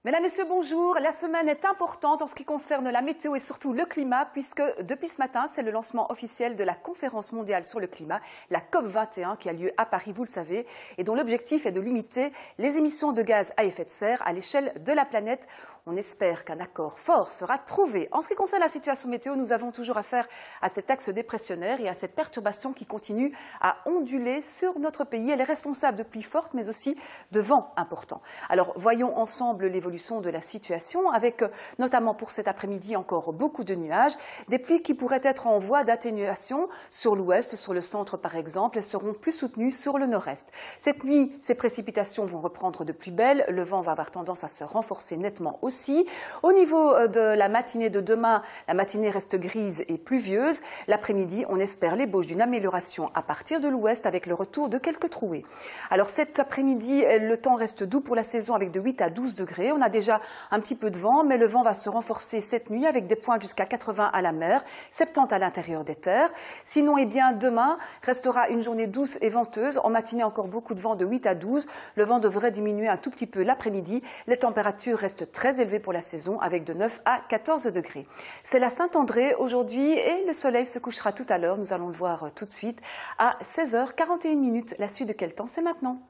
Mesdames, Messieurs, bonjour. La semaine est importante en ce qui concerne la météo et surtout le climat, puisque depuis ce matin, c'est le lancement officiel de la conférence mondiale sur le climat, la COP21, qui a lieu à Paris, vous le savez, et dont l'objectif est de limiter les émissions de gaz à effet de serre à l'échelle de la planète. On espère qu'un accord fort sera trouvé. En ce qui concerne la situation météo, nous avons toujours affaire à cet axe dépressionnaire et à cette perturbation qui continue à onduler sur notre pays. Elle est responsable de pluies fortes, mais aussi de vents importants. Alors, voyons ensemble l'évolution de la situation, avec notamment pour cet après-midi encore beaucoup de nuages, des pluies qui pourraient être en voie d'atténuation sur l'ouest, sur le centre par exemple, elles seront plus soutenues sur le nord-est. Cette nuit, ces précipitations vont reprendre de plus belle, le vent va avoir tendance à se renforcer nettement aussi. Au niveau de la matinée de demain, la matinée reste grise et pluvieuse. L'après-midi, on espère l'ébauche d'une amélioration à partir de l'ouest avec le retour de quelques trouées. Alors cet après-midi, le temps reste doux pour la saison avec de 8 à 12 degrés. On a déjà un petit peu de vent, mais le vent va se renforcer cette nuit avec des pointes jusqu'à 80 à la mer, 70 à l'intérieur des terres. Sinon, demain restera une journée douce et venteuse. En matinée, encore beaucoup de vent de 8 à 12. Le vent devrait diminuer un tout petit peu l'après-midi. Les températures restent très élevées pour la saison avec de 9 à 14 degrés. C'est la Saint-André aujourd'hui et le soleil se couchera tout à l'heure. Nous allons le voir tout de suite à 16h41. La suite de Quel temps, c'est maintenant.